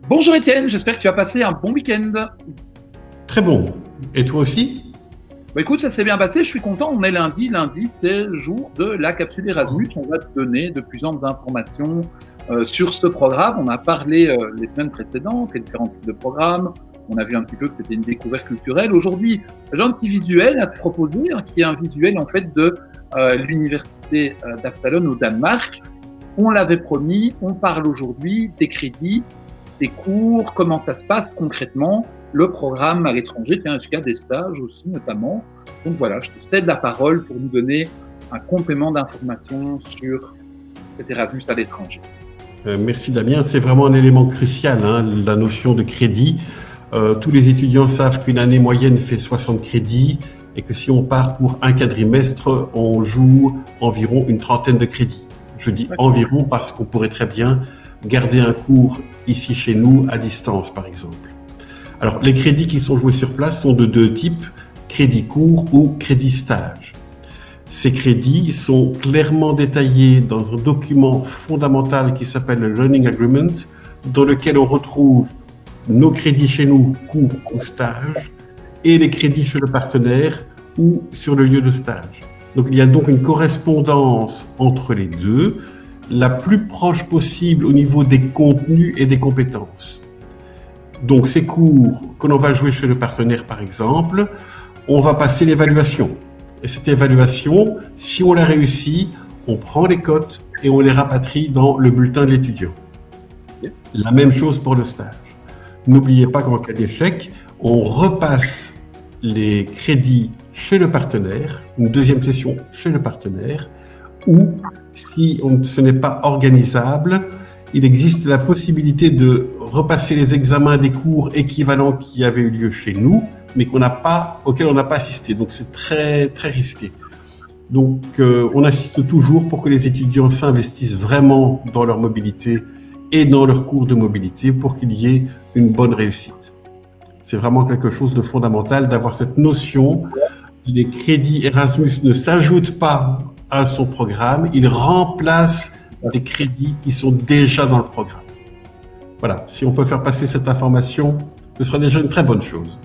Bonjour Étienne, j'espère que tu as passé un bon week-end. Très bon. Et toi aussi? Écoute, ça s'est bien passé, je suis content, on est lundi. Lundi, c'est le jour de la capsule Erasmus. On va te donner de plus amples informations sur ce programme. On a parlé les semaines précédentes, les différents types de programmes. On a vu un petit peu que c'était une découverte culturelle. Aujourd'hui, j'ai un petit visuel à te proposer, qui est un visuel en fait de l'université d'Absalon au Danemark. On l'avait promis, on parle aujourd'hui des crédits, des cours, comment ça se passe concrètement, le programme à l'étranger, tiens, est-ce qu'il y a des stages aussi notamment. Donc voilà, je te cède la parole pour nous donner un complément d'information sur cet Erasmus à l'étranger. Merci Damien, c'est vraiment un élément crucial, la notion de crédit. Tous les étudiants savent qu'une année moyenne fait 60 crédits et que si on part pour un quadrimestre, on joue environ une trentaine de crédits. Je dis environ parce qu'on pourrait très bien garder un cours ici chez nous à distance par exemple. Alors les crédits qui sont joués sur place sont de deux types, crédit court ou crédit stage. Ces crédits sont clairement détaillés dans un document fondamental qui s'appelle le Learning Agreement, dans lequel on retrouve nos crédits chez nous, cours ou stage, et les crédits chez le partenaire ou sur le lieu de stage. Donc il y a donc une correspondance entre les deux, la plus proche possible au niveau des contenus et des compétences. Donc ces cours que l'on va jouer chez le partenaire par exemple, on va passer l'évaluation. Et cette évaluation, si on la réussit, on prend les cotes et on les rapatrie dans le bulletin de l'étudiant. La même chose pour le stage. N'oubliez pas qu'en cas d'échec, on repasse les crédits chez le partenaire, une deuxième session chez le partenaire, ou si ce n'est pas organisable, il existe la possibilité de repasser les examens des cours équivalents qui avaient eu lieu chez nous, mais auxquels on n'a pas assisté. Donc c'est très, très risqué. Donc on insiste toujours pour que les étudiants s'investissent vraiment dans leur mobilité et dans leurs cours de mobilité pour qu'il y ait une bonne réussite. C'est vraiment quelque chose de fondamental d'avoir cette notion. Les crédits Erasmus ne s'ajoutent pas à son programme, ils remplacent des crédits qui sont déjà dans le programme. Voilà, si on peut faire passer cette information, ce sera déjà une très bonne chose.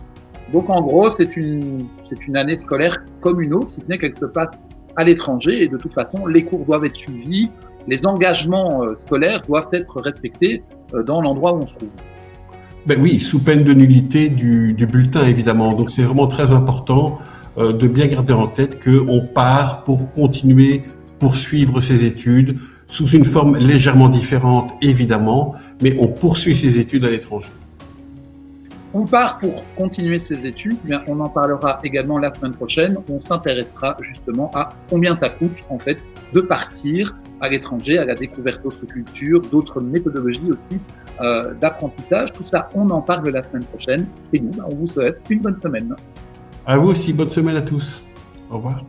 Donc en gros, c'est une année scolaire comme une autre, si ce n'est qu'elle se passe à l'étranger et de toute façon, les cours doivent être suivis, les engagements scolaires doivent être respectés dans l'endroit où on se trouve. Ben oui, sous peine de nullité du bulletin évidemment. Donc c'est vraiment très important de bien garder en tête qu'on part pour continuer, poursuivre ses études sous une forme légèrement différente évidemment, mais on poursuit ses études à l'étranger. On part pour continuer ses études, mais on en parlera également la semaine prochaine. On s'intéressera justement à combien ça coûte en fait de partir à l'étranger, à la découverte d'autres cultures, d'autres méthodologies aussi d'apprentissage. Tout ça, on en parle la semaine prochaine. Et nous, on vous souhaite une bonne semaine. À vous aussi, bonne semaine à tous. Au revoir.